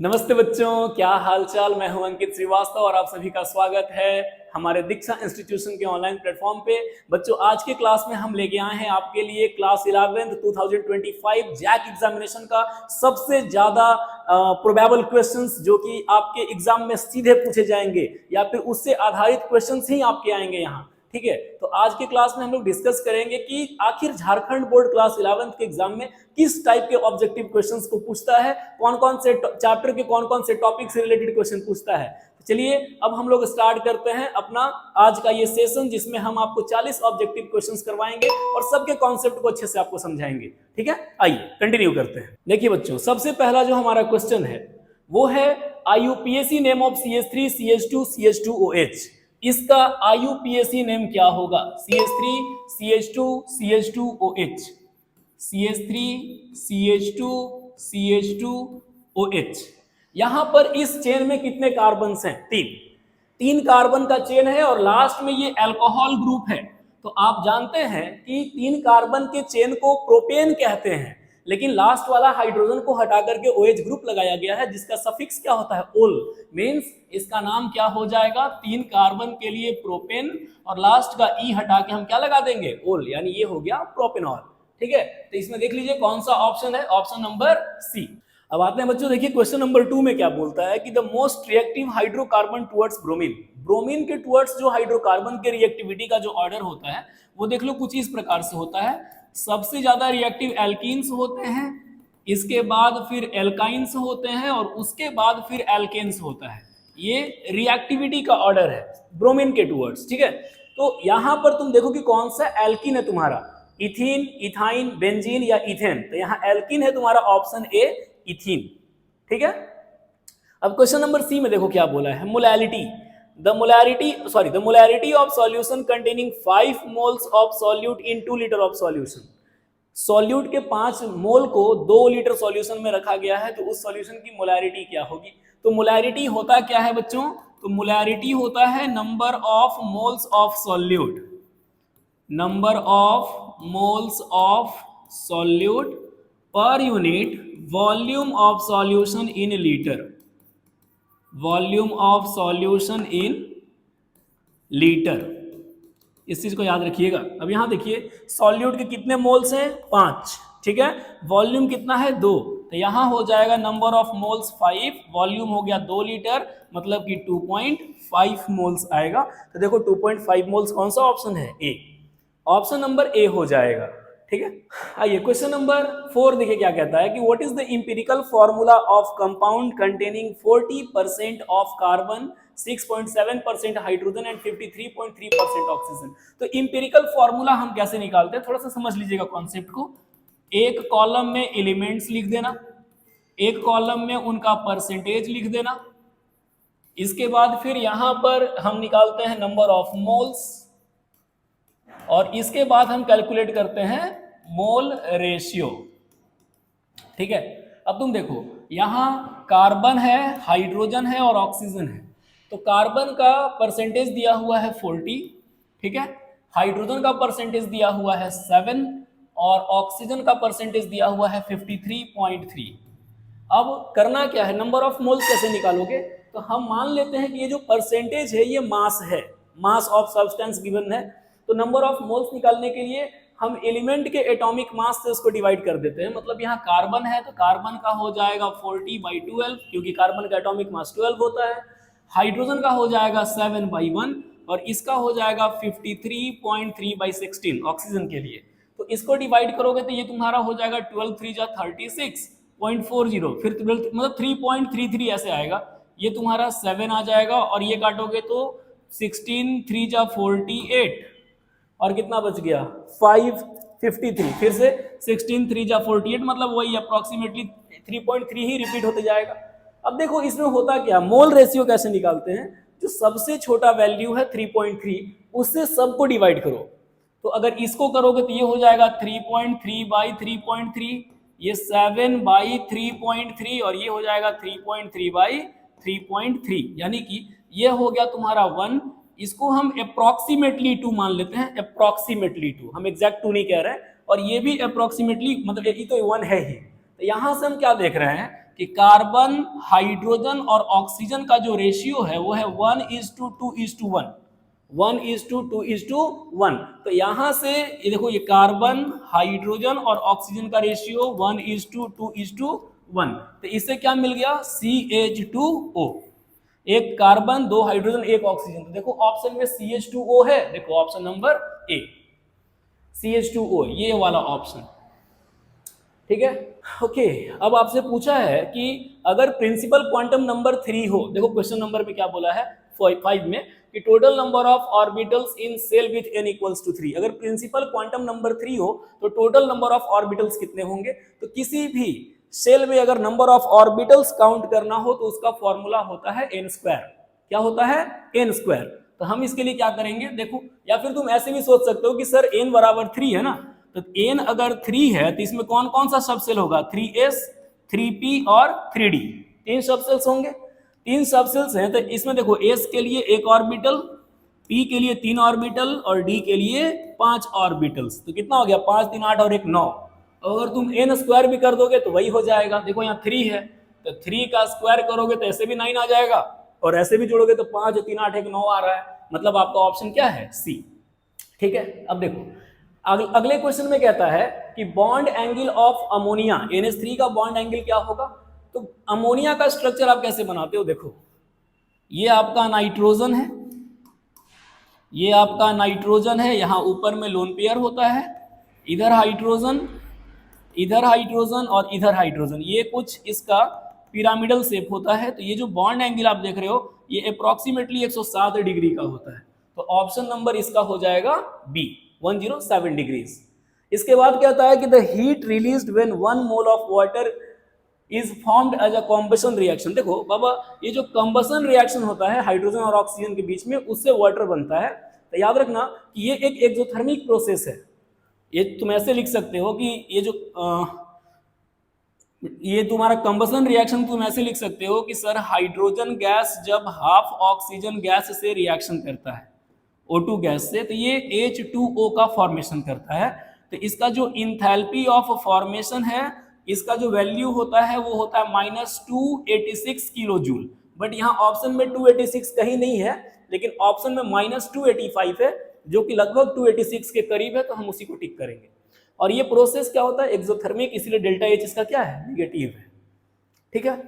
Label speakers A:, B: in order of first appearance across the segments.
A: नमस्ते बच्चों, क्या हालचाल। मैं हूं अंकित श्रीवास्तव और आप सभी का स्वागत है हमारे दीक्षा इंस्टीट्यूशन के ऑनलाइन प्लेटफॉर्म पे। बच्चों, आज के क्लास में हम लेके आए हैं आपके लिए क्लास 11 2025 जैक एग्जामिनेशन का सबसे ज्यादा प्रोबेबल क्वेश्चंस जो कि आपके एग्जाम में सीधे पूछे जाएंगे या फिर उससे आधारित क्वेश्चंस ही आपके आएंगे यहाँ। ठीक है, तो आज के क्लास में हम लोग डिस्कस करेंगे कि आखिर झारखंड बोर्ड क्लास 11 के एग्जाम में किस टाइप के ऑब्जेक्टिव क्वेश्चंस को पूछता है, कौन कौन से चैप्टर के कौन कौन से टॉपिक से रिलेटेड क्वेश्चन पूछता है। तो चलिए अब हम लोग स्टार्ट करते हैं अपना आज का ये सेशन, जिसमें हम आपको 40 ऑब्जेक्टिव क्वेश्चंस करवाएंगे और सबके कॉन्सेप्ट को अच्छे से आपको समझाएंगे। ठीक है, आइए कंटिन्यू करते हैं। देखिए बच्चों, सबसे पहला जो हमारा क्वेश्चन है वो है IUPAC name of CH3 CH2 CH2OH। इसका IUPAC नेम क्या होगा? CH3 CH2 CH2OH, CH3 CH2 CH2OH। यहां पर इस चेन में कितने कार्बन हैं? तीन कार्बन का चेन है और लास्ट में ये अल्कोहल ग्रुप है। तो आप जानते हैं कि 3 कार्बन के चेन को प्रोपेन कहते हैं, लेकिन लास्ट वाला हाइड्रोजन को हटा करके OH ग्रुप लगाया गया है, जिसका सफिक्स क्या होता है? ओल। मींस इसका नाम क्या हो जाएगा? 3 कार्बन के लिए प्रोपेन और लास्ट का ई हटा के हम क्या लगा देंगे? ओल, यानी ये हो गया प्रोपेनॉल। ठीक है, तो इसमें देख लीजिए कौन सा ऑप्शन है, ऑप्शन नंबर सी। अब आते हैं बच्चों, देखिए क्वेश्चन नंबर 2 में क्या बोलता है कि the most reactive hydrocarbon towards bromine. Bromine के टुवर्ड्स जो हाइड्रोकार्बन के रिएक्टिविटी का जो ऑर्डर होता है वो देख लो कुछ इस प्रकार से होता है। सबसे ज्यादा रिएक्टिव एल्कीन्स होते हैं, इसके बाद फिर एल्काइंस होते हैं और उसके बाद फिर एल्केन्स होता है। ये रिएक्टिविटी का ऑर्डर है ब्रोमीन के टुवर्ड्स। ठीक है, तो यहां पर तुम देखो कि कौन सा एल्कीन है तुम्हारा, इथीन, इथाइन, बेंजीन या इथेन। तो यहाँ एल्कीन है तुम्हारा ऑप्शन ए, इथीन। ठीक है, अब क्वेश्चन नंबर सी में देखो क्या बोला है। Molality, the molarity of solution containing 5 moles of solute in 2 liter of solution। Solute के 5 मोल को 2 लीटर सॉल्यूशन में रखा गया है, तो उस सॉल्यूशन की मोलैरिटी क्या होगी? तो मोलैरिटी होता क्या है बच्चों? तो मोलैरिटी होता है number of moles of solute, number of moles of solute per unit volume of solution in litre, volume of solution in litre. इस चीज को याद रखिएगा। अब यहां देखिए सॉल्यूट के कितने मोल्स हैं? 5। ठीक है, वॉल्यूम कितना है? 2। तो यहां हो जाएगा नंबर ऑफ मोल्स 5, वॉल्यूम हो गया 2 लीटर, मतलब कि 2.5 मोल्स आएगा। तो देखो 2.5 मोल्स कौन सा ऑप्शन है? ए, ऑप्शन नंबर ए हो जाएगा। ठीक है, आइए क्वेश्चन नंबर 4 देखिए क्या कहता है कि what is the empirical formula of compound containing 40% of carbon, 6.7% hydrogen and 53.3% oxygen. तो इंपिरिकल फॉर्मूला हम कैसे निकालते हैं, थोड़ा सा समझ लीजिएगा कॉन्सेप्ट को। एक कॉलम में एलिमेंट्स लिख देना, एक कॉलम में उनका परसेंटेज लिख देना, इसके बाद फिर यहां पर हम निकालते हैं नंबर ऑफ मोल्स और इसके बाद हम कैलकुलेट करते हैं मोल रेशियो। ठीक है, अब तुम देखो यहां कार्बन है, हाइड्रोजन है और ऑक्सीजन है। तो कार्बन का परसेंटेज दिया हुआ है 40, ठीक है, हाइड्रोजन का परसेंटेज दिया हुआ है 7 और ऑक्सीजन का परसेंटेज दिया हुआ है 53.3। अब करना क्या है, नंबर ऑफ मोल्स कैसे निकालोगे? तो हम मान लेते हैं कि ये जो परसेंटेज है ये मास है, मास ऑफ सब्सटेंस गिवन है। तो नंबर ऑफ मोल्स निकालने के लिए हम एलिमेंट के एटॉमिक मास से उसको डिवाइड कर देते हैं। मतलब यहाँ कार्बन है तो कार्बन का हो जाएगा 40/12, क्योंकि कार्बन का एटॉमिक मास 12 होता है। हाइड्रोजन का हो जाएगा 7/1 और इसका हो जाएगा 53.3/16 ऑक्सीजन के लिए। तो इसको डिवाइड करोगे तो ये तुम्हारा हो जाएगा 12 3 जा 36.40, फिर 12 मतलब 3.33 ऐसे आएगा। ये तुम्हारा 7 आ जाएगा और ये काटोगे तो 16 3 जा 48 और कितना बच गया 553, फिर से 16 3 जा 48, मतलब वही अप्रोक्सीमेटली 3.3 ही रिपीट होते जाएगा। अब देखो इसमें होता क्या, मोल रेशियो कैसे निकालते हैं? जो सबसे छोटा वैल्यू है 3.3, उससे सबको डिवाइड करो। तो अगर इसको करोगे तो ये हो जाएगा 3.3/3.3, ये 7/3.3 और ये हो जाएगा 3.3/3.3, यानी कि ये हो गया तुम्हारा 1। इसको हम अप्रोक्सीमेटली 2 मान लेते हैं, अप्रोक्सीमेटली 2, हम एग्जैक्ट 2 नहीं कह रहे हैं। और ये भी अप्रोक्सीमेटली मतलब ये तो 1 है ही। तो यहां से हम क्या देख रहे हैं कि कार्बन, हाइड्रोजन और ऑक्सीजन का जो रेशियो है वो है 1:2:1, 1:2:1। तो यहां से ये देखो, ये कार्बन, हाइड्रोजन और ऑक्सीजन का रेशियो 1:2:1। तो इससे क्या मिल गया, CH2O। एक कार्बन, 2 हाइड्रोजन, 1 ऑक्सीजन। तो देखो ऑप्शन में CH2O है, देखो ऑप्शन नंबर ए CH2O, ये वाला ऑप्शन। ठीक है, ओके। अब आपसे पूछा है कि अगर प्रिंसिपल क्वांटम नंबर 3 हो, देखो क्वेश्चन नंबर में क्या बोला है 5 में कि total number of orbitals in cell with n equals to 3। अगर प्रिंसिपल क्वांटम नंबर 3 हो तो टोटल नंबर ऑफ ऑर्बिटल्स कितने होंगे। तो किसी भी सेल में अगर नंबर ऑफ ऑर्बिटल्स काउंट करना हो तो उसका फॉर्मूला होता है n स्क्वायर। क्या होता है, n स्क्वायर। तो हम इसके लिए क्या करेंगे, देखो, या फिर तुम ऐसे भी सोच सकते हो कि सर n बराबर 3 है ना, तो n अगर 3 है तो इसमें कौन कौन सा सबसेल होगा, 3s, 3p और 3d, 3 सबसेल्स होंगे। 3 सबसेल्स हैं तो इसमें देखो s के लिए 1 ऑर्बिटल, p के लिए 3 ऑर्बिटल और d के लिए 5 ऑर्बिटल्स। तो कितना हो गया, 5 3 8 और 1 9। अगर तुम n स्क्वायर भी कर दोगे तो वही हो जाएगा। देखो यहाँ 3 है तो 3 का स्क्वायर करोगे तो ऐसे भी 9 आ जाएगा और ऐसे भी जोड़ोगे तो 5 3 8 1 9 आ रहा है। मतलब आपका ऑप्शन क्या है, सी। ठीक है, अब देखो अगले क्वेश्चन में कहता है कि bond angle of ammonia, NH3 का बॉन्ड एंगल क्या होगा। तो अमोनिया का स्ट्रक्चर आप कैसे बनाते हो, देखो ये आपका नाइट्रोजन है, ये आपका नाइट्रोजन है, यहां ऊपर में लोन पेयर होता है, इधर हाइड्रोजन, इधर हाइड्रोजन और इधर हाइड्रोजन, ये कुछ इसका पिरामिडल शेप होता है। तो ये जो बॉन्ड एंगल आप देख रहे हो ये अप्रोक्सीमेटली 107 डिग्री का होता है। तो ऑप्शन नंबर इसका हो जाएगा बी, 107 डिग्रीज। इसके बाद कहता है कि the heat released when 1 mole of water is formed as a combustion reaction. देखो बाबा, ये जो कॉम्बसन रिएक्शन होता है हाइड्रोजन और ऑक्सीजन के बीच में, उससे वाटर बनता है। तो याद रखना कि ये एक एक्सोथर्मिक प्रोसेस है। ये तुम ऐसे लिख सकते हो कि ये जो ये तुम्हारा कंबसन रिएक्शन तुम ऐसे लिख सकते हो कि सर हाइड्रोजन गैस जब हाफ ऑक्सीजन गैस से रिएक्शन करता है O2 गैस से, तो ये H2O का फॉर्मेशन करता है। तो इसका जो इंथैल्पी ऑफ फॉर्मेशन है, इसका जो वैल्यू होता है वो होता है -286 किलो जूल। बट यहाँ ऑप्शन में 286 कहीं नहीं है, लेकिन ऑप्शन में -285 है, जो कि लगभग 286 के करीब है, तो हम उसी को टिक करेंगे। और ये प्रोसेस क्या होता है, एक्सोथर्मिक, इसलिए डेल्टा H इसका क्या है, निगेटिव है। ठीक है,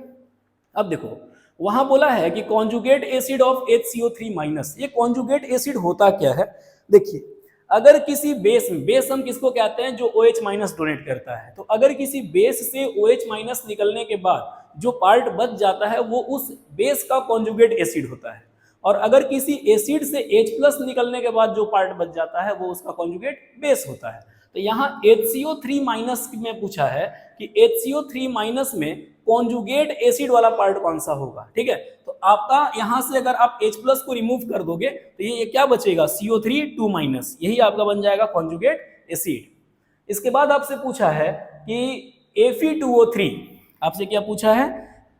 A: अब देखो वहां बोला है कि कॉन्जुगेट एसिड ऑफ HCO3-। ये कॉन्जुगेट एसिड होता क्या है, देखिए अगर किसी बेस में, बेस हम किसको कहते हैं, जो OH- डोनेट करता है। तो अगर किसी बेस से OH- निकलने के बाद जो पार्ट बच जाता है वो उस बेस का कॉन्जुगेट एसिड होता है। और अगर किसी एसिड से H+ निकलने के बाद जो पार्ट बच जाता है वो उसका कॉन्जुगेट बेस होता है। तो यहाँ HCO3- में पूछा है कि HCO3- में कॉन्जुगेट एसिड वाला पार्ट कौन सा होगा। ठीक है, तो आपका यहां से अगर आप H+ को रिमूव कर दोगे तो ये क्या बचेगा, CO3 2-, यही आपका बन जाएगा कॉन्जुगेट एसिड। इसके बाद आपसे पूछा है कि Fe2O3, आपसे क्या पूछा है,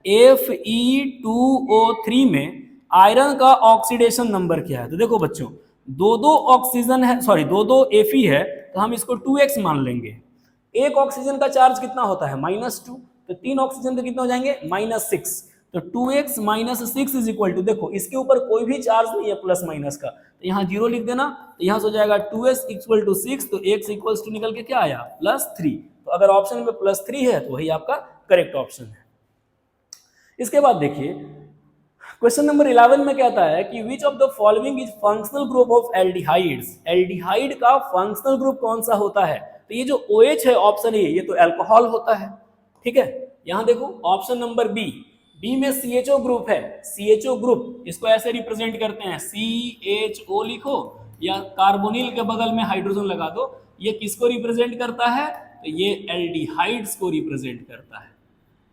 A: Fe2O3 में आयरन का ऑक्सीडेशन नंबर क्या है। तो देखो बच्चों, दो ऑक्सीजन है, सॉरी 2 Fe है, तो हम इसको 2x मान लेंगे। एक ऑक्सीजन का चार्ज कितना होता है, -2, तो 3 ऑक्सीजन तो कितने हो जाएंगे, -6। तो 2x - 6 इज इक्वल टू, देखो इसके ऊपर कोई भी चार्ज नहीं है प्लस माइनस का, तो यहाँ 0 लिख देना। तो यहाँ से हो जाएगा 2s = 6, तो x = निकल के क्या आया, +3। तो अगर ऑप्शन में +3 है तो वही आपका करेक्ट ऑप्शन है। इसके बाद देखिए क्वेश्चन नंबर 11 में कहता है कि which of the following is functional group of aldehydes. Aldehyde का फंक्शनल ग्रुप कौन सा होता है। तो ये जो OH है ऑप्शन ए, ये तो अल्कोहल होता है। ठीक है, यहां देखो ऑप्शन नंबर बी में CHO ग्रुप है। CHO ग्रुप, इसको ऐसे रिप्रेजेंट करते हैं, CHO लिखो या कार्बोनिल के बगल में हाइड्रोजन लगा दो। ये किसको रिप्रेजेंट करता है, तो ये एल्डिहाइड्स को रिप्रेजेंट करता है,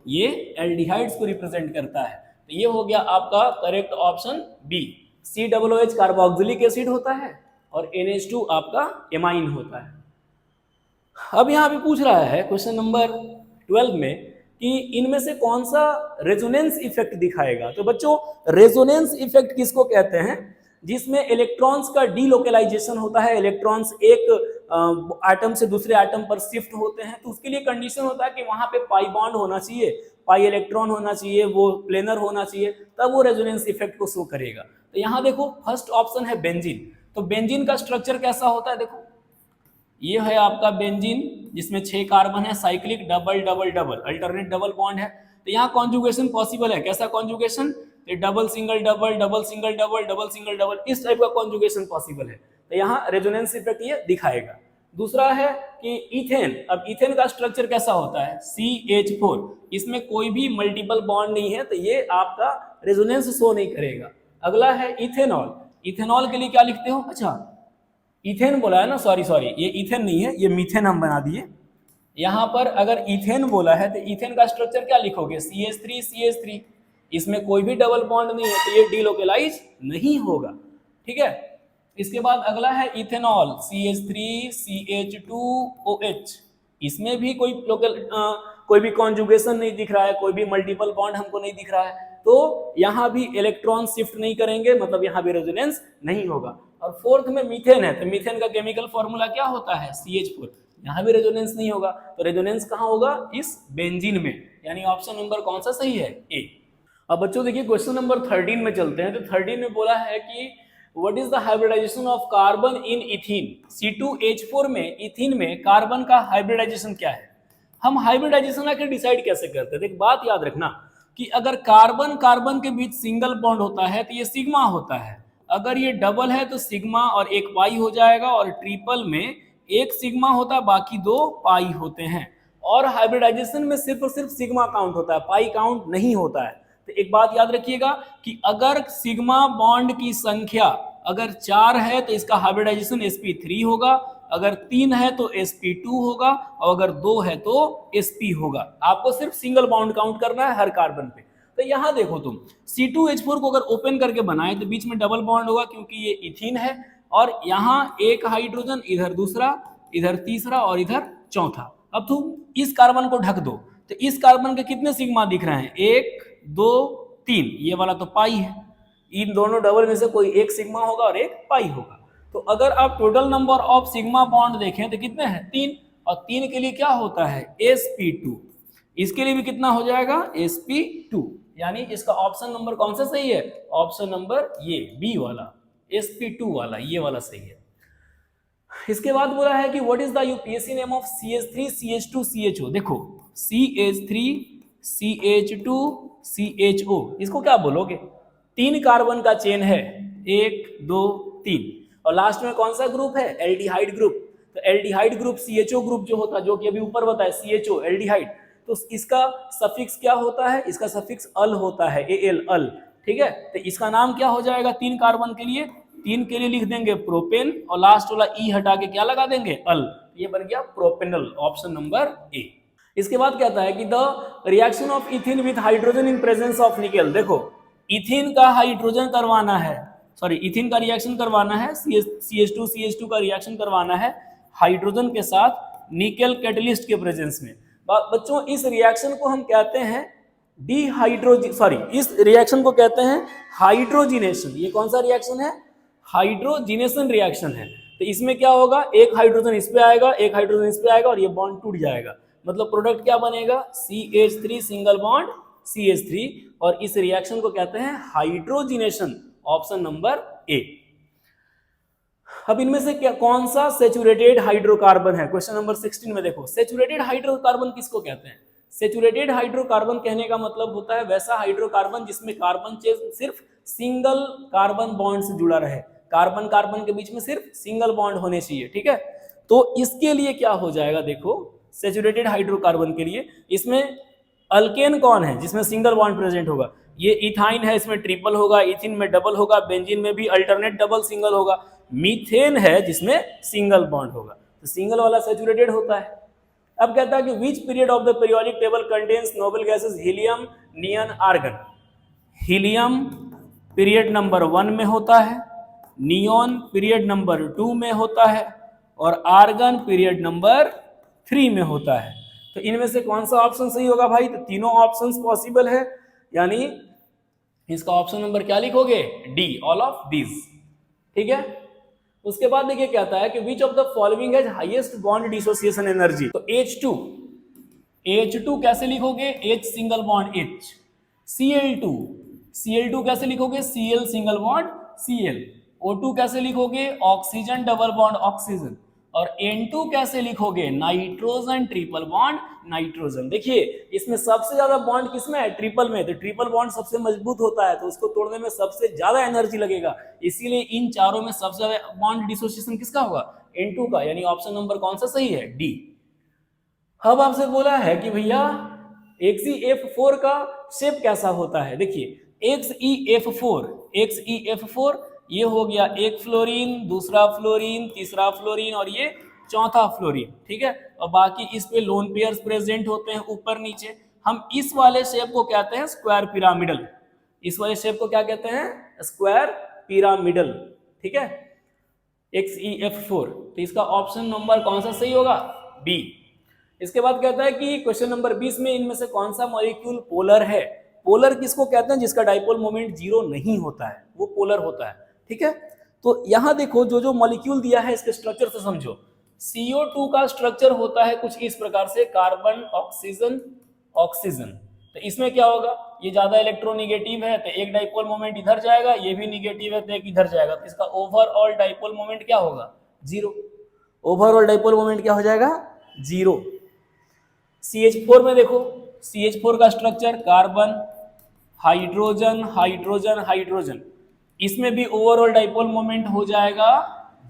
A: ये एल्डिहाइड्स को रिप्रेजेंट करता है। तो ये हो गया आपका correct option B. COOH carboxylic acid होता है और NH2 आपका एमाइन होता है। अब यहाँ पे पूछ रहा है क्वेश्चन नंबर 12 में कि इनमें से कौन सा रेजोनेंस इफेक्ट दिखाएगा। तो बच्चों रेजोनेंस इफेक्ट किसको कहते हैं, जिसमें इलेक्ट्रॉन्स का डीलोकलाइजेशन होता है। इलेक्ट्रॉन्स एक एटम से दूसरे एटम पर शिफ्ट होते हैं, तो उसके लिए कंडीशन होता है कि वहां पे पाई बॉन्ड होना चाहिए, पाई इलेक्ट्रॉन होना चाहिए, वो प्लेनर होना चाहिए, तब वो रेजोनेंस इफेक्ट को शो करेगा। तो यहाँ देखो फर्स्ट ऑप्शन है बेंजीन। तो बेंजीन का स्ट्रक्चर कैसा होता है, देखो ये है आपका बेंजीन जिसमें 6 कार्बन है, cyclic double double double alternate double bond है। तो यहाँ कॉन्जुगेशन पॉसिबल है, कैसा conjugation, double single double double single double double single double, इस टाइप का कॉन्जुगेशन पॉसिबल है। तो यहाँ रेजोनेंस इफेक्ट ये दिखाएगा। दूसरा है कि इथेन। अब इथेन का स्ट्रक्चर कैसा होता है, CH4, इसमें कोई भी मल्टीपल बॉन्ड नहीं है, तो ये आपका रेजोनेंस शो नहीं करेगा। अगला है इथेनॉल। इथेनॉल के लिए क्या लिखते हो, अच्छा इथेन बोला है ना, सॉरी ये इथेन नहीं है, ये मीथेन हम बना दिए। यहाँ पर अगर इथेन बोला है तो इथेन का स्ट्रक्चर क्या लिखोगे, CH3, इसमें कोई भी डबल बॉन्ड नहीं है, तो ये डीलोकेलाइज नहीं होगा, ठीक है। इसके बाद अगला है इथेनॉल, CH3CH2OH, इसमें भी कोई भी कॉन्जुगेशन नहीं दिख रहा है, कोई भी मल्टीपल बॉन्ड हमको नहीं दिख रहा है, तो यहाँ भी इलेक्ट्रॉन शिफ्ट नहीं करेंगे, मतलब यहाँ भी रेजोनेंस नहीं होगा। और फोर्थ में मीथेन है, तो मीथेन का केमिकल फॉर्मूला क्या होता है, CH4, यहाँ भी रेजोनेंस नहीं होगा। तो रेजोनेंस कहाँ होगा, इस बेंजीन में, यानी ऑप्शन नंबर कौन सा सही है, ए। अब बच्चों देखिए क्वेश्चन नंबर 13 में चलते हैं। तो 13 में बोला है कि what is the hybridization of carbon in ethene. C2H4 में, इथीन में कार्बन का हाइब्रिडाइजेशन क्या है। हम हाइब्रिडाइजेशन आके डिसाइड कैसे करते हैं, एक बात याद रखना कि अगर कार्बन कार्बन के बीच सिंगल बॉन्ड होता है तो ये सिग्मा होता है, अगर ये डबल है तो सिग्मा और एक पाई हो जाएगा, और ट्रिपल में एक सिग्मा होता है बाकी 2 पाई होते हैं। और हाइब्रिडाइजेशन में सिर्फ और सिर्फ सिग्मा काउंट होता है, पाई काउंट नहीं होता है। तो एक बात याद रखिएगा कि अगर सिग्मा बॉन्ड की संख्या अगर 4 है तो इसका हाइब्रिडाइजेशन sp3 होगा, अगर 3 है तो sp2 होगा, और अगर 2 है तो sp होगा। आपको सिर्फ सिंगल बॉन्ड काउंट करना है हर कार्बन पे। तो यहाँ देखो तुम C2H4 को अगर ओपन करके बनाए तो बीच में डबल बॉन्ड होगा, क्योंकि ये इथीन है, और यहाँ एक हाइड्रोजन, इधर दूसरा, इधर तीसरा और इधर चौथा। अब तुम इस कार्बन को ढक दो तो इस कार्बन के कितने सिग्मा दिख रहे हैं, 1 2 3, ये वाला तो पाई है, इन दोनों डबल में से कोई एक सिग्मा होगा और एक पाई होगा। तो अगर आप total number of sigma bond देखें तो कितने हैं, 3, और 3 के लिए क्या होता है, sp2, इसके लिए भी कितना हो जाएगा, sp2, यानी इसका ऑप्शन नंबर कौन सा सही है, ऑप्शन नंबर ये बी वाला, sp2 वाला, ये वाला सही है। इसके बाद बोला है कि what is the UPSC name of CH3CH2CHO। देखो CH3CH2CHO, इसको क्या बोलोगे, 3 कार्बन का चेन है, 1 2 3, और लास्ट में कौन सा ग्रुप है, एल्डिहाइड ग्रुप। तो एल्डिहाइड ग्रुप CHO ग्रुप जो होता है, जो कि अभी ऊपर बताया CHO एल्डिहाइड, तो इसका सफिक्स क्या होता है, इसका सफिक्स अल होता है, AL अल, ठीक है। तो इसका नाम क्या हो जाएगा 3 कार्बन के लिए, 3 के लिए लिख देंगे प्रोपेन, और लास्ट वाला ई हटा के क्या लगा देंगे, अल, ये बन गया प्रोपेनल, ऑप्शन नंबर ए। इसके बाद कहता है कि the reaction of ethene with hydrogen in presence of nickel. देखो इथीन का हाइड्रोजन करवाना है, सॉरी इथीन का रिएक्शन करवाना है, CH2 का रिएक्शन करवाना है हाइड्रोजन के साथ निकेल कैटलिस्ट के प्रेजेंस में। बच्चों इस रिएक्शन को हम कहते हैं इस रिएक्शन को कहते हैं हाइड्रोजिनेशन। ये कौन सा रिएक्शन है, हाइड्रोजिनेशन रिएक्शन है। तो इसमें क्या होगा, एक हाइड्रोजन इस पे आएगा, एक हाइड्रोजन इस पे आएगा, और ये बॉन्ड टूट जाएगा, मतलब प्रोडक्ट क्या बनेगा, CH3 सिंगल बॉन्ड CH3, और इस रिएक्शन को कहते हैं हाइड्रोजिनेशन, ऑप्शन नंबर ए। अब इनमें से क्या कौन सा सेचुरेटेड हाइड्रोकार्बन है, क्वेश्चन नंबर 16 में देखो सेचुरेटेड हाइड्रोकार्बन किसको कहते हैं। सेचुरेटेड हाइड्रोकार्बन कहने का मतलब होता है वैसा हाइड्रोकार्बन जिसमें कार्बन चेन सिर्फ सिंगल कार्बन बॉन्ड से जुड़ा रहे, कार्बन कार्बन के बीच में सिर्फ सिंगल बॉन्ड होने चाहिए, ठीक है। तो इसके लिए क्या हो जाएगा, देखो सेचुरेटेड हाइड्रोकार्बन के लिए इसमें अल्केन कौन है जिसमें सिंगल बॉन्ड प्रेजेंट होगा, ये इथाइन है, इसमें ट्रिपल होगा, इथिन में डबल होगा, बेंजीन में भी अल्टरनेट डबल सिंगल होगा, मीथेन है जिसमें सिंगल बॉन्ड होगा, तो सिंगल वाला सेचुरेटेड होता है। अब कहता है कि which period of the periodic table contains noble gases helium, neon, argon. Helium period number 1 में होता है, नियॉन पीरियड नंबर 2 में होता है, और आर्गन पीरियड नंबर 3 में होता है। तो इनमें से कौन सा ऑप्शन सही होगा भाई, तो तीनों ऑप्शंस पॉसिबल है, यानी इसका ऑप्शन नंबर क्या लिखोगे, डी, ऑल ऑफ दीज, ठीक है। उसके बाद देखिए क्या आता है कि which of the following has highest bond dissociation energy. तो H2 कैसे लिखोगे, H single bond H। Cl2 कैसे लिखोगे, Cl single bond Cl। O2 कैसे लिखोगे, ऑक्सीजन डबल बॉन्ड ऑक्सीजन। और N2 कैसे लिखोगे, नाइट्रोजन ट्रिपल बॉन्ड नाइट्रोजन। देखिए इसमें सबसे ज्यादा बॉन्ड किसमें है, ट्रिपल में। तो ट्रिपल बॉन्ड सबसे मजबूत होता है, तो उसको तोड़ने में सबसे ज्यादा एनर्जी लगेगा, इसीलिए इन चारों में सबसे ज्यादा बॉन्ड डिसोसिएशन किसका होगा, N2 का। यानी ऑप्शन नंबर कौन सा सही है, डी। अब आपसे बोला है कि भैया XeF4 का शेप कैसा होता है। देखिए XeF4 ये हो गया एक फ्लोरीन, दूसरा फ्लोरीन, तीसरा फ्लोरीन और ये चौथा फ्लोरीन, ठीक है। और बाकी इस पे लोन पेयर्स प्रेजेंट होते हैं ऊपर नीचे। हम इस वाले शेप को कहते हैं स्क्वायर पिरामिडल। इस वाले शेप को क्या कहते हैं, स्क्वायर पिरामिडल, ठीक है। XeF4, तो इसका ऑप्शन नंबर कौन सा सही होगा, बी। इसके बाद कहता है कि क्वेश्चन नंबर 20 में इनमें से कौन सा मॉलिक्यूल पोलर है। पोलर किसको कहते हैं, जिसका डाइपोल मोमेंट जीरो नहीं होता है, वो पोलर होता है, ठीक है। तो यहां देखो जो जो मॉलिक्यूल दिया है इसके स्ट्रक्चर से समझो। CO2 का स्ट्रक्चर होता है कुछ इस प्रकार से, कार्बन ऑक्सीजन ऑक्सीजन। तो इसमें क्या होगा, ये ज्यादा इलेक्ट्रोनिगेटिव है तो एक डाइपोल मोमेंट इधर जाएगा, ये भी निगेटिव है तो एक इधर जाएगा, तो इसका ओवरऑल डाइपोल मोमेंट क्या होगा, जीरो। ओवरऑल डाइपोल मोमेंट क्या हो जाएगा, जीरो। CH4 में देखो, CH4 का structure carbon hydrogen hydrogen hydrogen, इसमें भी ओवरऑल डाइपोल मोमेंट हो जाएगा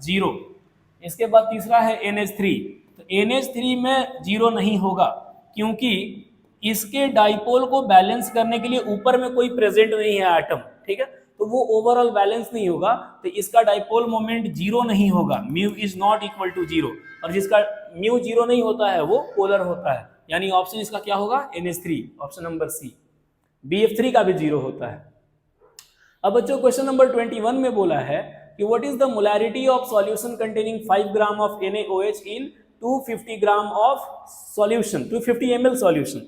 A: जीरो। इसके बाद तीसरा है NH3, तो NH3 में जीरो नहीं होगा क्योंकि इसके डाइपोल को बैलेंस करने के लिए ऊपर में कोई प्रेजेंट नहीं है एटम, ठीक है, तो वो ओवरऑल बैलेंस नहीं होगा, तो इसका डाइपोल मोमेंट जीरो नहीं होगा, mu is not equal to zero. और जिसका म्यू जीरो नहीं होता है वो पोलर होता है, यानी ऑप्शन इसका क्या होगा, NH3, option number C. BF3 का भी जीरो होता है। अब बच्चों क्वेश्चन नंबर 21 में बोला है कि what is the molarity of solution containing 5 gram of NaOH in 250 gram of solution, 250 ml solution.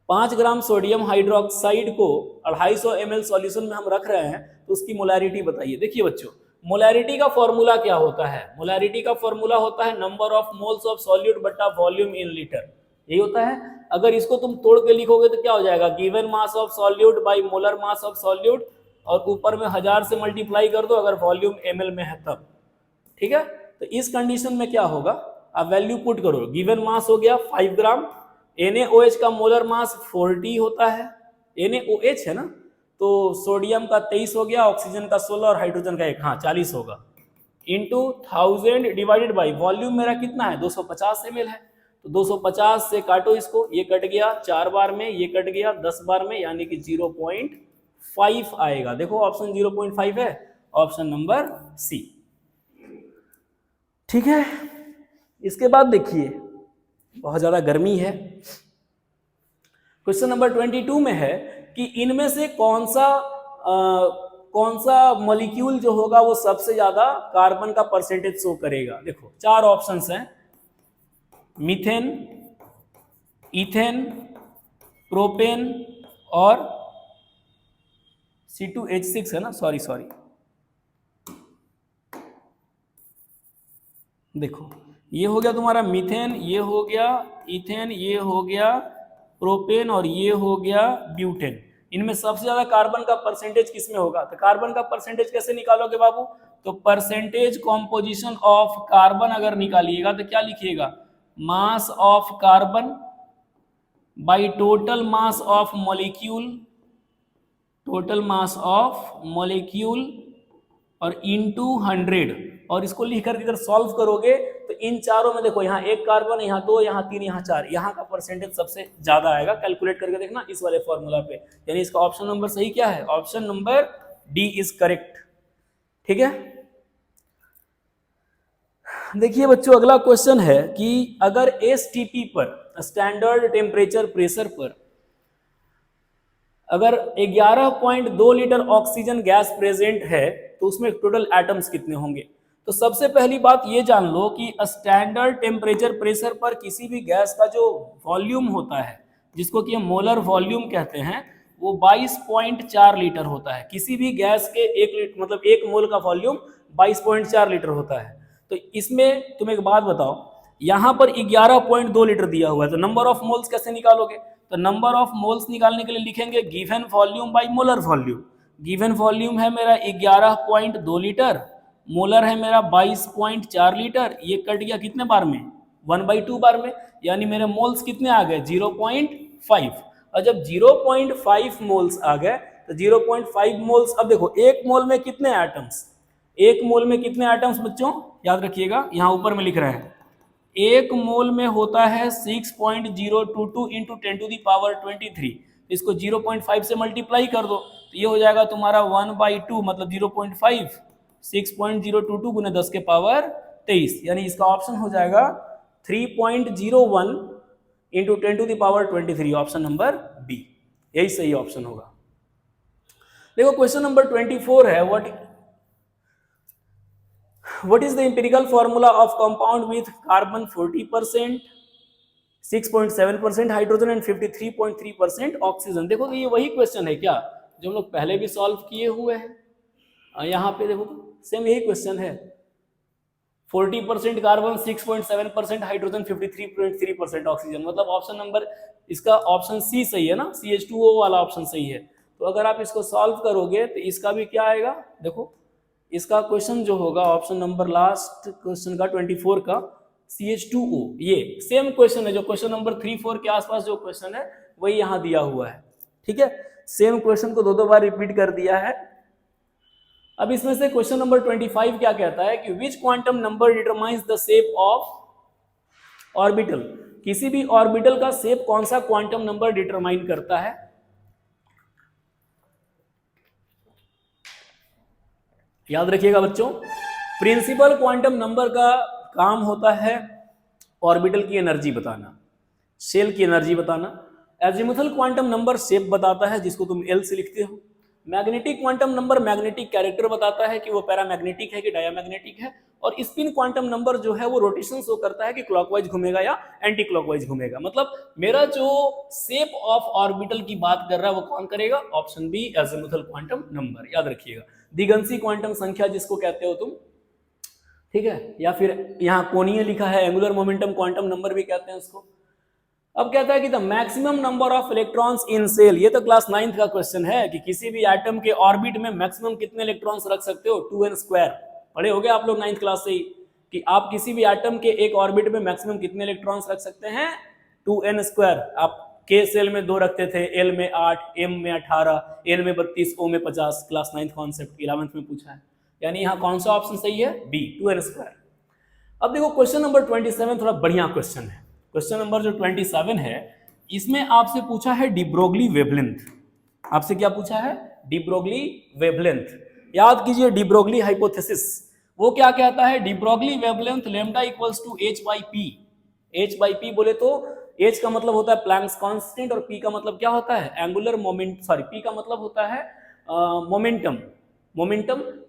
A: 5 gram sodium hydroxide को 250 ml सॉल्यूशन में हम रख रहे हैं, तो उसकी मोलैरिटी बताइए। देखिए बच्चों, मोलैरिटी का फॉर्मूला क्या होता है, मोलैरिटी का फॉर्मूला होता है number of moles of solute बटा वॉल्यूम इन लीटर, यही होता है। अगर इसको तुम तोड़ के लिखोगे तो क्या हो जाएगा, given mass of solute by molar mass of solute, और ऊपर में 1000 से मल्टीप्लाई कर दो अगर वॉल्यूम ml में है तब, ठीक है। तो इस कंडीशन में क्या होगा, आप वैल्यू पुट करो, गिवन मास हो गया 5 ग्राम, NaOH का मोलर मास 40 होता है, NaOH है ना, तो सोडियम का 23 हो गया, ऑक्सीजन का 16 और हाइड्रोजन का 1, हाँ 40 होगा, इंटू 1000 डिवाइडेड बाई वॉल्यूम मेरा कितना है 250 ml है, तो 250 से काटो इसको, ये कट गया 4 बार में, ये कट गया 10 बार में, यानी कि 0.5 आएगा। देखो ऑप्शन 0.5 है, ऑप्शन नंबर सी, ठीक है। इसके बाद देखिए बहुत ज्यादा गर्मी है। क्वेश्चन नंबर 22 में है कि इनमें से कौन सा मॉलिक्यूल जो होगा वो सबसे ज्यादा कार्बन का परसेंटेज शो करेगा। देखो 4 ऑप्शंस हैं, मीथेन, इथेन, प्रोपेन और C2H6 है ना, सॉरी देखो ये हो गया तुम्हारा मीथेन, ये हो गया इथेन, ये हो गया प्रोपेन और ये हो गया ब्यूटेन। इनमें सबसे ज्यादा कार्बन का परसेंटेज किसमें होगा, तो कार्बन का परसेंटेज कैसे निकालोगे बाबू, तो परसेंटेज कॉम्पोजिशन ऑफ कार्बन अगर निकालिएगा तो क्या लिखिएगा, mass of carbon by total mass of molecule, total mass of molecule और इनटू 100, और इसको लिख करके अगर सॉल्व करोगे तो इन चारों में देखो, यहाँ 1 कार्बन, यहाँ 2, यहाँ 3, यहाँ 4, यहाँ का परसेंटेज सबसे ज्यादा आएगा। कैलकुलेट करके देखना इस वाले फॉर्मूला पे, यानी इसका ऑप्शन नंबर सही क्या है, option number D is correct, ठीक है। देखिए बच्चों अगला क्वेश्चन है कि अगर STP पर, स्टैंडर्ड टेम्परेचर प्रेशर पर, अगर 11.2 लीटर ऑक्सीजन गैस प्रेजेंट है तो उसमें टोटल एटम्स कितने होंगे। तो सबसे पहली बात ये जान लो कि स्टैंडर्ड टेम्परेचर प्रेशर पर किसी भी गैस का जो वॉल्यूम होता है, जिसको कि हम मोलर वॉल्यूम कहते हैं, वो 22.4 लीटर होता है। किसी भी गैस के 1 लीटर मतलब 1 मोल का वॉल्यूम 22.4 लीटर होता है। तो इसमें तुम एक बात बताओ, यहाँ पर 11.2 लीटर दिया हुआ है, तो नंबर ऑफ मोल्स कैसे निकालोगे? तो नंबर ऑफ मोल्स निकालने के लिए लिखेंगे given volume by molar volume. Given volume है मेरा 11.2 लीटर, मोलर है मेरा 22.4 लीटर, ये कट गया कितने बार में? 1/2 बार में, यानी मेरे मोल्स कितने आ गए? 0.5। और जब 0.5 मोल्स आ गए तो 0.5 मोल्स, अब देखो एक मोल में कितने एटम्स? एक मोल में कितने एटम्स बच्चों? याद रखिएगा, यहाँ ऊपर में लिख रहे हैं, एक मोल में होता है 6.022 इंटू 10 टू दी पावर 23। इसको 0.5 से मल्टीप्लाई कर दो तो ये हो जाएगा तुम्हारा 1/2 मतलब 0.5, 6.022 गुने 10 के पावर 23, यानी इसका ऑप्शन हो जाएगा 3.01 into 10 to the power 23, option number B, यही सही ऑप्शन होगा। देखो क्वेश्चन नंबर 24 है, what is the empirical formula of compound with carbon 40%, 6.7% hydrogen and 53.3% oxygen? देखो तो ये वही क्वेश्चन है क्या जो हम लोग पहले भी सॉल्व किए हुए हैं। यहाँ पे देखो तो सेम यही क्वेश्चन है, 40% कार्बन, 6.7% हाइड्रोजन, 53.3% ऑक्सीजन, मतलब ऑप्शन नंबर इसका ऑप्शन सी सही है ना, CH2O वाला ऑप्शन सही है। तो अगर आप इसको सॉल्व करोगे तो इसका भी क्या आएगा? देखो इसका क्वेश्चन जो होगा ऑप्शन नंबर लास्ट क्वेश्चन का 24 का CH2O, ये सेम क्वेश्चन है जो क्वेश्चन नंबर 3-4 के आसपास जो क्वेश्चन है वही यहाँ दिया हुआ है। ठीक है, सेम क्वेश्चन को दो बार रिपीट कर दिया है। अब इसमें से क्वेश्चन नंबर 25 क्या कहता है कि which quantum number determines the shape of orbital? किसी भी ऑर्बिटल का शेप कौन सा क्वांटम नंबर डिटरमाइन करता है? याद रखिएगा बच्चों, प्रिंसिपल क्वांटम नंबर का काम होता है ऑर्बिटल की एनर्जी बताना, शेल की एनर्जी बताना। एजीमुथल क्वांटम नंबर शेप बताता है जिसको तुम एल से लिखते हो। Magnetic quantum number magnetic character बताता है कि वो पैरामैग्नेटिक है कि डायामैग्नेटिक है। और स्पिन क्वांटम नंबर जो है वो रोटेशन शो करता है कि क्लॉकवाइज घूमेगा या एंटी क्लॉकवाइज घूमेगा। मतलब मेरा जो शेप ऑफ ऑर्बिटल की बात कर रहा है वो कौन करेगा? Option B, azimuthal quantum number. याद रखिएगा, दिगंसी क्वांटम संख्या जिसको कहते हो तुम, ठीक है, या फिर यहाँ कोणीय लिखा है, एंगुलर मोमेंटम क्वांटम नंबर भी कहते हैं उसको। अब कहता है कि the maximum number of electrons in cell, ये तो क्लास 9th का क्वेश्चन है कि किसी भी एटम के ऑर्बिट में मैक्सिमम कितने इलेक्ट्रॉन्स रख सकते हो? 2n²। पढ़े होगे आप लोग 9th क्लास से ही कि आप किसी भी एटम के एक ऑर्बिट में मैक्सिमम कितने इलेक्ट्रॉन्स रख सकते हैं? 2n²। आप के सेल में 2 रखते थे, एल में 8, एम में 18, एन में 32, ओ में 50। क्लास 9th कॉन्सेप्ट 11th में पूछा है, यानी यहाँ कौन सा ऑप्शन सही है? B, 2n²। अब देखो क्वेश्चन नंबर 27 थोड़ा बढ़िया क्वेश्चन है। क्वेश्चन नंबर जो 27 है इसमें आपसे पूछा है डी ब्रोगली वेवलेंथ। आपसे क्या पूछा है? De Broglie wavelength. याद कीजिए डी ब्रोगली हाइपोथेसिस वो क्या कहता है? De Broglie wavelength lambda equals to h/p। h/p बोले तो h का मतलब होता है प्लैंक्स कांस्टेंट और p का मतलब क्या होता है? एंगुलर मोमेंट, सॉरी p का मतलब होता है मोमेंटम।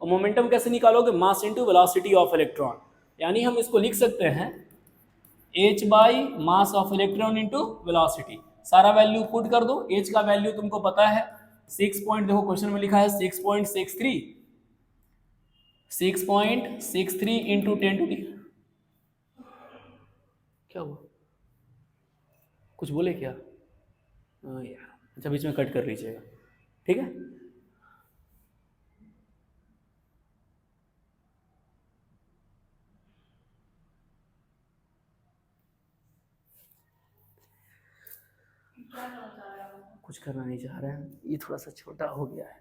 A: मोमेंटम कैसे निकालोगे? Mass into velocity of electron. यानी हम इसको लिख सकते हैं h by mass of electron into velocity. सारा वैल्यू पुट कर दो। h का वैल्यू तुमको पता है 6 पॉइंट, देखो क्वेश्चन में लिखा है 6.63 इंटू 10 टू दी, क्या हुआ? कुछ बोले क्या? यार अच्छा, बीच में कट कर लीजिएगा, ठीक है। कुछ करना नहीं चाह रहे हैं, ये थोड़ा सा छोटा हो गया है।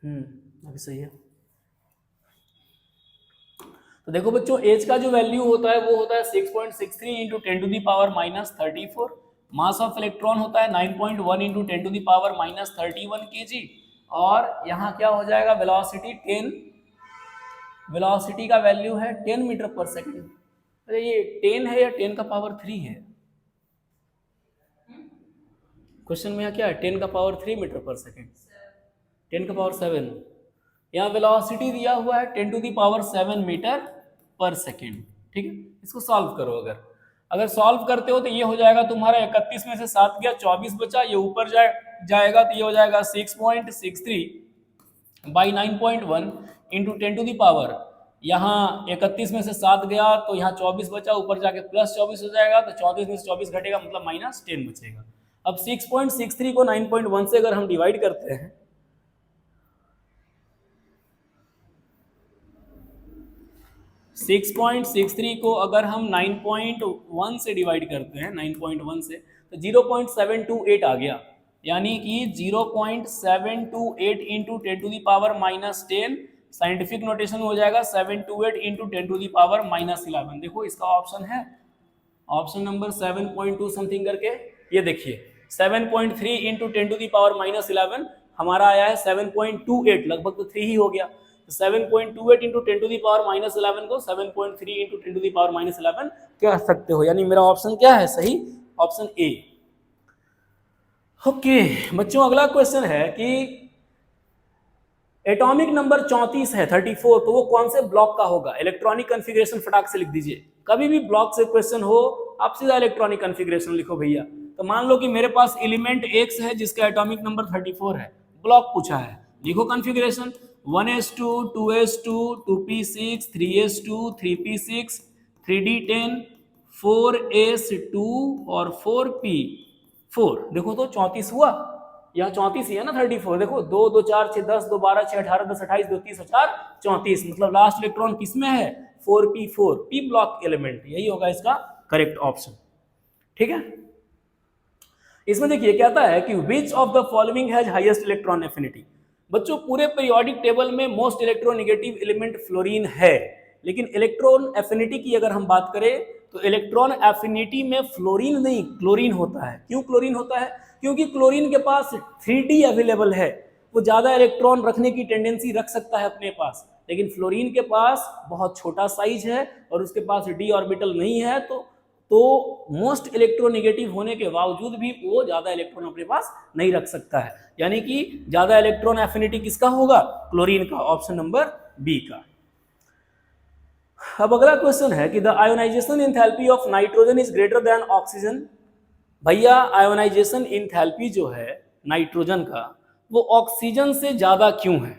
A: अभी सही है। तो देखो बच्चों, एज का जो वैल्यू होता है वो होता है 6.63 into 10 to the power -34। Mass of electron होता है 9.1 into 10 to the power -31 kg। और यहाँ क्या हो जाएगा? वेलोसिटी 10, वेलोसिटी का वैल्यू है 10 मीटर पर सेकेंड। अरे ये 10 है या 10 का पावर 3 है? क्वेश्चन में यहाँ क्या है? 10 का पावर 3 मीटर पर सेकेंड, 10 का पावर 7। यहाँ वेलोसिटी दिया हुआ है 10 टू दी पावर 7 मीटर पर सेकेंड। ठीक है, इसको सॉल्व करो अगर अगर सॉल्व करते हो तो ये हो जाएगा तुम्हारा 31 में से 7 गया 24 बचा, ये ऊपर जाएगा तो ये हो जाएगा 6.63 by 9.1 into 10 to the power, यहाँ 31 में से 7 गया तो यहाँ 24 बचा, ऊपर जाके प्लस 24 हो जाएगा, तो 34 में से 24 घटेगा मतलब माइनस 10 बचेगा। अब 6.63 को 9.1 से अगर हम डिवाइड करते हैं, 6.63 को अगर हम 9.1 से डिवाइड करते हैं, 9.1 से, तो 0.728 आ गया, यानी कि 0.728 into 10 to the power minus 10, scientific notation हो जाएगा 728 into 10 to the power minus 11। देखो इसका ऑप्शन है, ऑप्शन नंबर 7.2 समथिंग करके, ये देखिए 7.3 into 10 to the power minus 11, हमारा आया है 7.28, लगभग तो 3 ही हो गया। 7.28 into 10 to the power minus 11 को 7.3 into 10 to the power minus 11 कह सकते हो, यानी मेरा ऑप्शन क्या है सही, ऑप्शन ए। ओके बच्चों, अगला क्वेश्चन है कि एटॉमिक नंबर 34 है 34, तो वो कौन से ब्लॉक का होगा? इलेक्ट्रॉनिक कॉन्फ़िगरेशन फटाक से लिख दीजिए, कभी भी ब्लॉक से क्वेश्चन हो आप सीधा इलेक्ट्रॉनिक कॉन्फ़िगरेशन लिखो भैया। तो मान लो कि मेरे पास एलिमेंट X है जिसका एटॉमिक नंबर 34 है, ब्लॉक पूछा है, लिखो configuration 1s2 2s2 2p6 3s2 3p6 3d10 4s2 और 4p4। देखो तो 34 हुआ, यहाँ 34 ही है ना 34, देखो 2 2 4 6 10 2 12 6 18 10 28 2 30 4 34, मतलब लास्ट इलेक्ट्रॉन किस में है 4p4, p ब्लॉक एलिमेंट, यही होगा इसका करेक्ट ऑप्शन। ठीक है, इसमें देखिए क्या आता है कि which of the following has highest electron affinity. बच्चों पूरे पीरियोडिक टेबल में मोस्ट इलेक्ट्रोनेगेटिव एलिमेंट फ्लोरीन है, लेकिन इलेक्ट्रॉन एफिनिटी की अगर हम बात करें तो इलेक्ट्रॉन एफिनिटी में फ्लोरीन नहीं क्लोरीन होता है। क्यों क्लोरीन होता है? क्योंकि क्लोरीन के पास 3d अवेलेबल है, वो ज्यादा इलेक्ट्रॉन रखने की टेंडेंसी रख सकता है अपने पास, लेकिन फ्लोरीन के पास बहुत छोटा साइज है और उसके पास d ऑर्बिटल नहीं है, तो मोस्ट इलेक्ट्रोनेगेटिव होने के बावजूद भी वो ज्यादा इलेक्ट्रॉन अपने पास नहीं रख सकता है, यानी कि ज्यादा इलेक्ट्रॉन एफिनिटी किसका होगा? क्लोरीन का, ऑप्शन नंबर बी का। अब अगला क्वेश्चन है कि the ionisation enthalpy of nitrogen is greater than oxygen. भैया आयोनाइजेशन एंथैल्पी जो है नाइट्रोजन का वो ऑक्सीजन से ज्यादा क्यों है?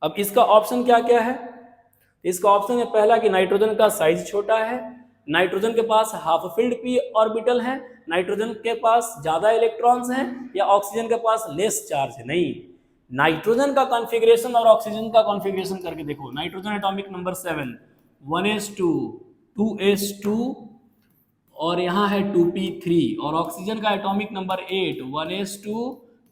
A: अब इसका ऑप्शन क्या क्या है? इसका ऑप्शन है पहला कि नाइट्रोजन का साइज छोटा है, नाइट्रोजन के पास हाफ फिल्ड पी ऑर्बिटल है, नाइट्रोजन के पास ज्यादा इलेक्ट्रॉन्स हैं, या ऑक्सीजन के पास लेस चार्ज है। नहीं, नाइट्रोजन का कॉन्फ़िगरेशन और ऑक्सीजन का कॉन्फ़िगरेशन करके देखो। Nitrogen atomic number 7 1s2 2s2 और यहाँ है 2p3, और ऑक्सीजन का atomic number 8 1s2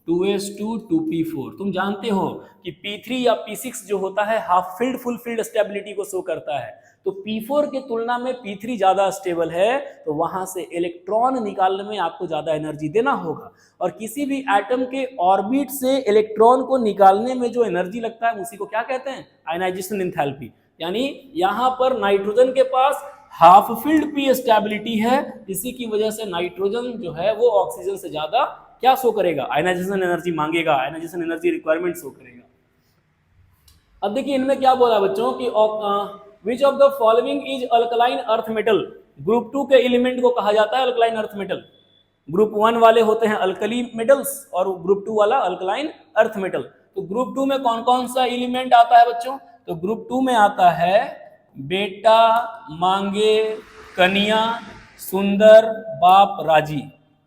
A: 2s2 2p4। तुम जानते हो कि p3 या p6 जो होता है half filled full field stability को शो करता है, तो p4 के तुलना में p3 ज्यादा स्टेबल है, तो वहां से इलेक्ट्रॉन निकालने में आपको ज्यादा एनर्जी देना होगा, और किसी भी एटम के ऑर्बिट से इलेक्ट्रॉन को निकालने में जो एनर्जी लगता है उसी को क्या कहते हैं? Ionization enthalpy. यानी यहाँ पर नाइट्रोजन के पास हाफ फील्ड पी स्टेबिलिटी है, इसी की वजह से नाइट्रोजन जो है वो ऑक्सीजन से ज्यादा क्या शो करेगा? आयनाइजेशन एनर्जी मांगेगा, आयनाइजेशन एनर्जी रिक्वायरमेंट शो करेगा। अब देखिए इनमें क्या बोला बच्चों कि which of the following is alkaline earth metal. Group 2 के एलिमेंट को कहा जाता है अल्कलाइन अर्थ मेटल। ग्रुप 1 वाले होते हैं अल्कली मेटल्स और ग्रुप 2 वाला अल्कलाइन अर्थ मेटल। तो ग्रुप 2 में कौन कौन सा एलिमेंट आता है बच्चों? तो ग्रुप 2 में आता है बेटा, मांगे, कनिया, सुंदर, बाप, राजी।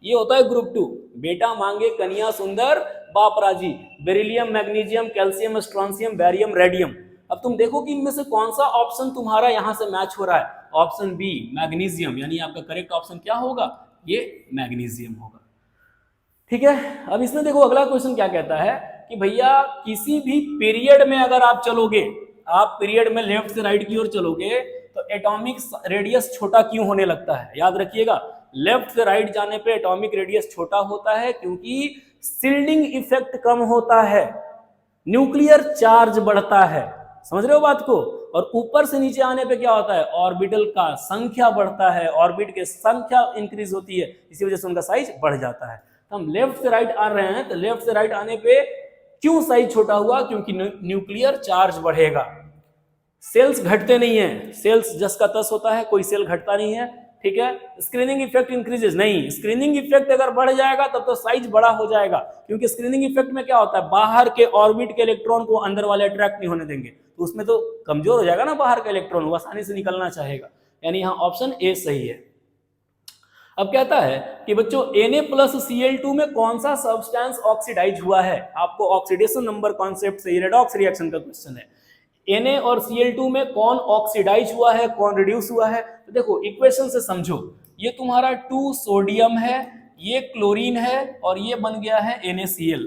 A: ये होता है ग्रुप 2। बेटा, मांगे, कनिया, सुंदर, बाप, राजी। Beryllium, magnesium, calcium, strontium, barium, radium. अब तुम देखो कि इनमें से कौन सा ऑप्शन तुम्हारा यहां से मैच हो रहा है। ऑप्शन बी मैग्नीशियम, यानी आपका करेक्ट ऑप्शन क्या होगा? ये मैग्नीशियम होगा। ठीक है, अब इसमें देखो अगला क्वेश्चन क्या कहता है कि भैया किसी भी पीरियड में अगर आप चलोगे, आप पीरियड में लेफ्ट से राइट की ओर चलोगे तो एटॉमिक रेडियस छोटा क्यों होने लगता है? याद रखिएगा, लेफ्ट से राइट जाने पे एटॉमिक रेडियस छोटा होता है क्योंकि शिल्डिंग इफेक्ट कम होता है, न्यूक्लियर चार्ज बढ़ता है। समझ रहे हो बात को? और ऊपर से नीचे आने पे क्या होता है? ऑर्बिटल का संख्या बढ़ता है, ऑर्बिट की संख्या इंक्रीज होती है, इसी वजह से उनका साइज बढ़ जाता है। तो हम लेफ्ट से राइट आ रहे हैं, तो लेफ्ट से राइट आने पे क्यों साइज छोटा हुआ? क्योंकि न्यूक्लियर चार्ज बढ़ेगा। सेल्स घटते नहीं है, सेल्स जस का तस होता है, कोई सेल घटता नहीं है, ठीक है। स्क्रीनिंग इफेक्ट इंक्रीजेस, नहीं, स्क्रीनिंग इफेक्ट अगर बढ़ जाएगा तब तो साइज बड़ा हो जाएगा, क्योंकि स्क्रीनिंग इफेक्ट में क्या होता है, बाहर के ऑर्बिट के इलेक्ट्रॉन को अंदर वाले अट्रैक्ट नहीं होने देंगे, तो उसमें तो कमजोर हो जाएगा ना बाहर का इलेक्ट्रॉन, वो आसानी से निकलना चाहेगा, यानी यहाँ ऑप्शन ए सही है। अब कहता है कि बच्चों Na+Cl2 में कौन सा सब्सटेंस ऑक्सीडाइज हुआ है, आपको ऑक्सीडेशन नंबर कॉन्सेप्ट से रेडॉक्स रिएक्शन का क्वेश्चन है। Na और Cl2 में कौन ऑक्सीडाइज हुआ है, कौन रिड्यूस हुआ है, तो देखो इक्वेशन से समझो, ये तुम्हारा 2 सोडियम है, ये क्लोरीन है, और ये बन गया है NaCl,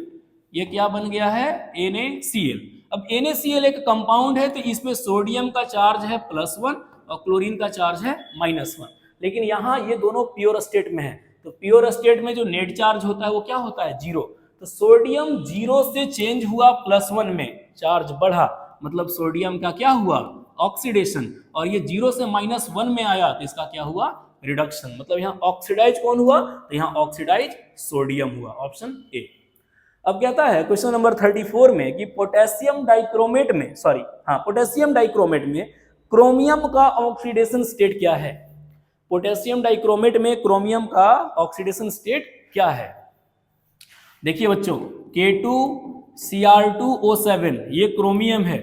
A: ये क्या बन गया है, NaCl। अब NaCl एक कंपाउंड है, तो इसमें सोडियम का चार्ज है +1 और क्लोरीन का चार्ज है -1, लेकिन यहाँ ये दोनों प्योर स्टेट में है, तो प्योर स्टेट में जो नेट चार्ज होता है वो क्या होता है, 0। तो सोडियम 0 से चेंज हुआ +1 में, चार्ज बढ़ा, मतलब सोडियम का क्या हुआ, ऑक्सीडेशन, और ये 0 से -1 में आया तो इसका क्या हुआ, रिडक्शन, मतलब यहाँ ऑक्सीडाइज कौन हुआ, तो यहाँ ऑक्सीडाइज सोडियम हुआ, ऑप्शन ए। अब कहता है क्वेश्चन नंबर 34 में कि पोटेशियम डाइक्रोमेट में, पोटेशियम डाइक्रोमेट में क्रोमियम का ऑक्सीडेशन स्टेट क्या है, पोटेशियम डाइक्रोमेट में क्रोमियम का ऑक्सीडेशन स्टेट क्या है। देखिए बच्चों, K2Cr2O7 ये क्रोमियम है,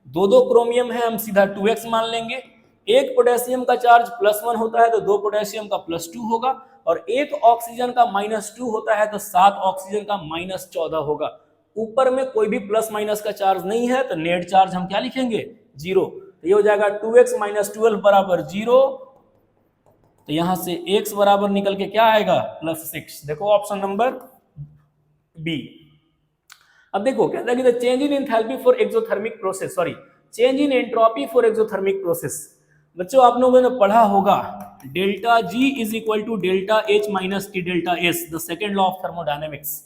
A: दो क्रोमियम है, हम सीधा 2x मान लेंगे। एक पोटेशियम का चार्ज +1 होता है तो 2 पोटेशियम का +2 होगा, और एक ऑक्सीजन का -2 होता है तो 7 ऑक्सीजन का -14 होगा। ऊपर में कोई भी प्लस माइनस का चार्ज नहीं है, तो नेट चार्ज हम क्या लिखेंगे, 0। तो ये हो जाएगा 2x - 12 बराबर 0, तो यहां से x बराबर निकल के क्या आएगा, +6। देखो ऑप्शन नंबर बी। अब देखो कहता है कि the change in enthalpy for exothermic process, change in entropy for exothermic process. बच्चों आप लोगों ने पढ़ा होगा delta G is equal to delta H minus T delta S, the second law of thermodynamics,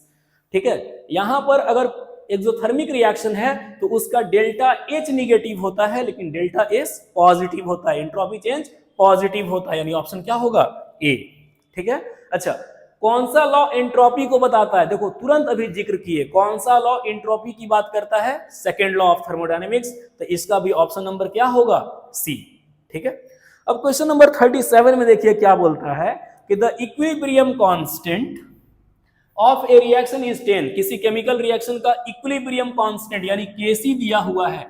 A: ठीक है। यहां पर अगर एक्सोथर्मिक रिएक्शन है तो उसका डेल्टा H निगेटिव होता है लेकिन डेल्टा S पॉजिटिव होता है, एंट्रोपी चेंज पॉजिटिव होता है, यानी ऑप्शन क्या होगा, ए, ठीक है। अच्छा, कौन सा लॉ एंट्रोपी को बताता है, देखो तुरंत अभी जिक्र किए, कौन सा लॉ एंट्रोपी की बात करता है, सेकेंड लॉ ऑफ थर्मोडायनेमिक्स, तो इसका भी ऑप्शन नंबर क्या होगा, सी, ठीक है। अब क्वेश्चन नंबर 37 में देखिए क्या बोलता है कि the equilibrium constant of A reaction is 10, किसी केमिकल रिएक्शन का इक्विलिब्रियम कांस्टेंट यानी Kc दिया हुआ है,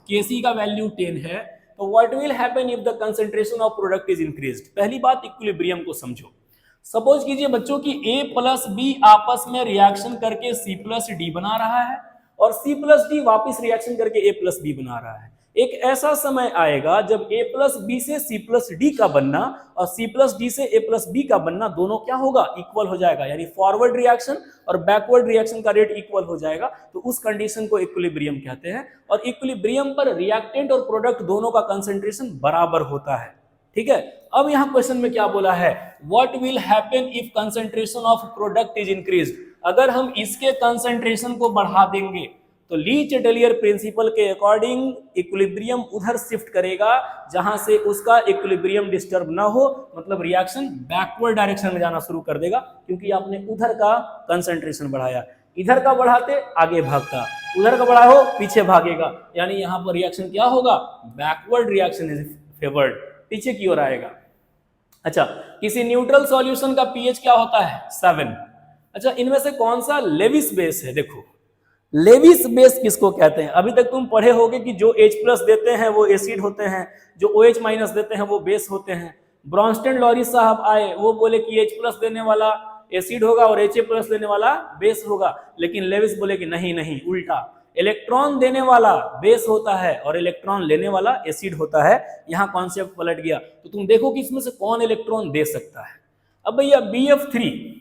A: Kc का वैल्यू 10 है, तो what will happen if the concentration of product is increased. पहली बात इक्विलिब्रियम को समझो, सपोज कीजिए बच्चों की A + B आपस में रिएक्शन करके C + D बना रहा है और C + D वापस रिएक्शन करके A + B बना रहा है। एक ऐसा समय आएगा जब A + B से C + D का बनना और C + D से A + B का बनना दोनों क्या होगा, इक्वल हो जाएगा, यानी फॉरवर्ड रिएक्शन और बैकवर्ड रिएक्शन का रेट इक्वल हो जाएगा, तो उस कंडीशन को इक्विलिब्रियम कहते हैं। और इक्विलिब्रियम पर रिएक्टेंट और प्रोडक्ट दोनों का कंसंट्रेशन बराबर होता है, ठीक है। अब यहां क्वेश्चन में क्या बोला है, what will happen if concentration of product is increased. अगर हम इसके कंसंट्रेशन को बढ़ा देंगे तो ली चेटेलियर प्रिंसिपल के अकॉर्डिंग इक्विलिब्रियम उधर शिफ्ट करेगा जहां से उसका इक्विलिब्रियम डिस्टर्ब ना हो, मतलब रिएक्शन बैकवर्ड डायरेक्शन में जाना शुरू कर देगा, क्योंकि आपने उधर का कंसंट्रेशन बढ़ाया, इधर का बढ़ाते आगे भागता, उधर का बढ़ाओ पीछे भागेगा, यानी यहां पर रिएक्शन क्या होगा, बैकवर्ड रिएक्शन इज फेवर्ड, पीछे की ओर आएगा। अच्छा, किसी न्यूट्रल सॉल्यूशन का पीएच क्या होता है, 7। अच्छा, इनमें से कौन सा लेविस बेस है, देखो लेविस बेस किसको कहते हैं, अभी तक तुम पढ़े होगे कि जो H+ देते हैं वो एसिड होते हैं, जो OH- देते हैं वो बेस होते हैं। ब्रॉन्स्टन लॉरिस साहब आए, वो बोले कि H+ देने वाला एसिड होगा और Ha+ देने वाला बेस होगा, लेकिन लेविस बोले कि नहीं नहीं, उल्टा, इलेक्ट्रॉन देने वाला बेस होता है और इलेक्ट्रॉन लेने वाला एसिड होता है। यहाँ कॉन्सेप्ट पलट गया, तो तुम देखो कि इसमें से कौन इलेक्ट्रॉन दे सकता है। अब भैया BF3,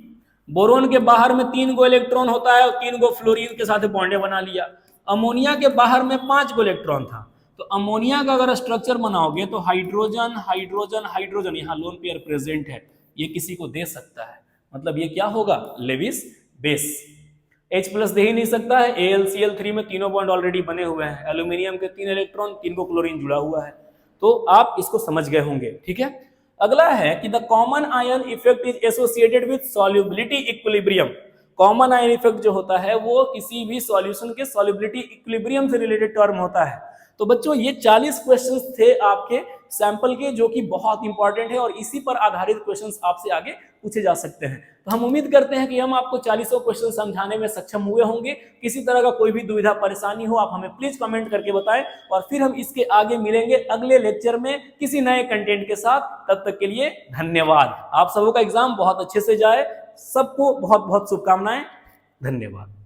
A: बोरोन के बाहर में 3 गो इलेक्ट्रॉन होता है और 3 गो फ्लोरीन के साथ बॉन्डे बना लिया। अमोनिया के बाहर में 5 गो इलेक्ट्रॉन था, तो अमोनिया का अगर स्ट्रक्चर बनाओगे तो हाइड्रोजन हाइड्रोजन हाइड्रोजन, यहाँ लोन पेयर प्रेजेंट है, ये किसी को दे सकता है, मतलब ये क्या होगा, लेविस बेस। H+ दे ही नहीं सकता है, AlCl3 में तीनों बॉन्ड ऑलरेडी बने हुए हैं, एल्यूमिनियम के 3 इलेक्ट्रॉन, 3 को क्लोरीन जुड़ा हुआ है, तो आप इसको समझ गए होंगे, ठीक है। अगला है कि the common ion effect is associated with solubility equilibrium. Common ion effect जो होता है वो किसी भी सॉल्यूशन के सॉल्युबिलिटी इक्विलिब्रियम से रिलेटेड टर्म होता है। तो बच्चों ये 40 क्वेश्चंस थे आपके सैंपल के, जो कि बहुत इंपॉर्टेंट है और इसी पर आधारित क्वेश्चंस आपसे आगे पूछे जा सकते हैं। तो हम उम्मीद करते हैं कि हम आपको 40 क्वेश्चन समझाने में सक्षम हुए होंगे। किसी तरह का कोई भी दुविधा परेशानी हो आप हमें प्लीज कमेंट करके बताएं, और फिर हम इसके आगे मिलेंगे अगले लेक्चर में किसी नए कंटेंट के साथ। तब तक के लिए धन्यवाद। आप सबों का एग्जाम बहुत अच्छे से जाए, सबको बहुत बहुत शुभकामनाएं। धन्यवाद।